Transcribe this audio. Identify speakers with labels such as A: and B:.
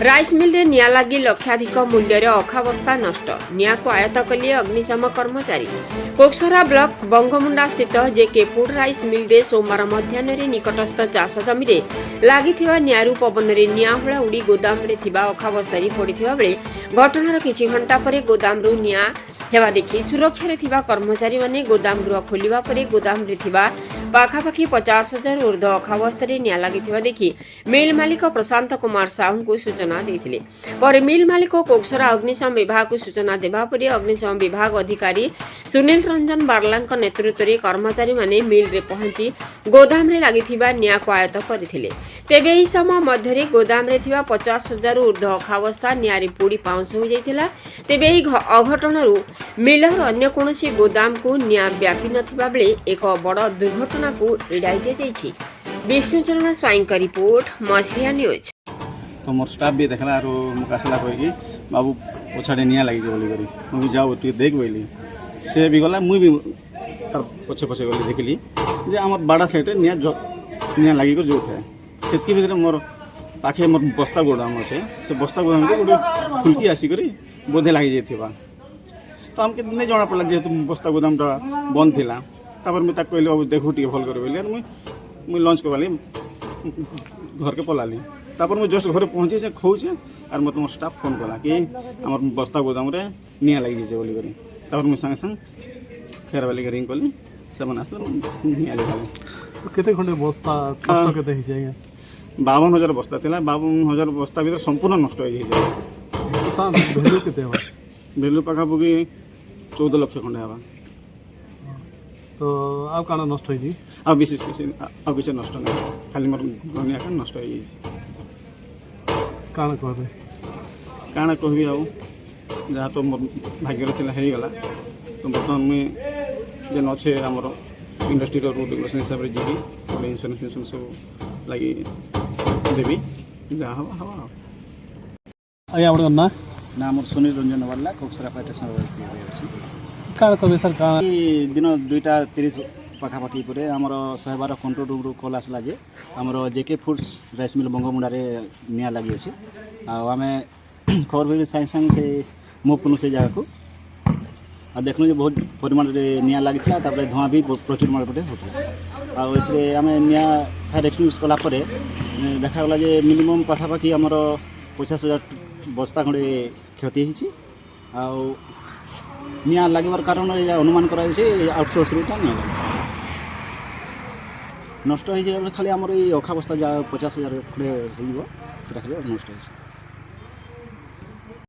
A: Rice mill रे निया लगी लक्षाधिक मूल्य अखा बस्ता नष्ट निया को आयत्त कले अग्निशम कर्मचारी कोकसरा ब्लॉक बंगमुंडा स्थित जेके फूड राइस मिल रे सोमवार मध्याह्न निकटस्थ चाष जमी रे लागिथिबा नियारू पवन रे नियाहुळा उड़ी गोदाम रे थिबा अखा बस्तारी पड़िथिबा बेले घटनार किछि घंटा परे गोदाम रु निया हेबा देखि सुरक्षा रे थिबा कर्मचारी माने गोदाम गृह खोलिबा परे गोदाम रे थिबा पाखापाखि 50,000 ऊर्ध अखाबस्तारे निया लागिथिबा देखि मिल मालिक प्रशांत कुमार साहू को सूचना देथिले। पर मिल मालिक कोकसरा अग्निशम विभाग को सूचना देबा परे अग्निशम विभाग अधिकारी सुनील रंजन बारला नेतृत्व रे कर्मचारी माने मिल रे पहुंची गोदाम रे लागिथिबा निया को आयत्त करथिले। तेबे एही समय मध्य रे गोदाम रे थिबा 50,000 ऊर्ध अखाबस्ता नियारी पोड़ी पाउंस हो जाइथिला। तेबे एही अघटनरु मिलर अन्य कोनोसी गोदाम को निया व्यापी नथिबा बेले एक बड़ दुर्घटना को एड़ाई दिया जाइछि। विष्णुचरण स्वाईं का रिपोर्ट मसिया न्यूज।
B: तो मोर स्टाफ भी देखला आरो मुकासला कहि कि बाबू पछाडे निया लागि जे बोली करी मु भी जाओ तू देख बोली से भी गला मु भी तार पछे पछे गली देखली जे हमर बाडा साइड निया लागि कर जो थे सेतकी भीतर मोर पाखे मोर बस्ता गोदाम अछि से बस्ता गोदाम के गोटे फुलकी आसी करी बोधे लागि जेथिबा तो हमके नहीं जाना पड़ा जेहेतु बस्ता गोदाम बंद थिला तापर मैं ताक कहली बाबू देखो टी भल कर बोली मुई लंच करवाली घर के पलाली तापर मैं जस्ट घर पहुँची से खोचे और मत मोर स्टाफ फोन कला कि आम बस्ता गोदाम रे निया लगी जाए बोली करी तापर मुई संगे संग फेर वाली के रिंग कली से आसल निया लगे
C: केते खंडे बस्ता नष्ट केते हि जाय
B: 52,000 बस्ता थिला 52,000 बस्ता भीतर संपूर्ण नष्ट हो जाए
C: ता भेलु केते हो
B: भेलु पाखापाखि 14 लाख खंडे हवा
C: तो आउ काना नष्ट होई
B: आ विशेष किसी नष्ट नहीं खाली मोर गनिया का नष्ट हो
C: काना कहबे
B: काना कहबी आउ जहाँ तो मोर भाग्य थिला हेरी गला तो बर्तमान मुई जेन अच्छे आमर इंडस्ट्री रूल रेगुलेशन हिसाब से जीवी गोटे इन्शुरांस सब लगी देवी जहाँ हवा हवा
C: आया आपन ना
B: ना मोर सुनील रंजन वाला कोकसरा पाटेशन
C: काना कहबे सर काना
B: दिन 2:30 पाखापाखि पर आमर 112 कंट्रोल रूम कल आसला जे आमर जेके फूड्स राइस मिल बंगमुंडा रे निया लगी अच्छे आम खबर भी सागे सागे से मुव कलु से जगह को आ देखलु बहुत परिमाण रे निया लगी धुआं भी प्रचुर मात्रा होता आम निया फायर एक्सटिंग्विश कलापर देखागला जे मिनिमम पाखापाखि आमर 50,000 बस्ता खंडे क्षति होती निया लगे कारण अनुमान कर आउटसोर्स नष्ट हो खाली आम अखा बस्ता 50,000 खंडे खाली नष्ट हो।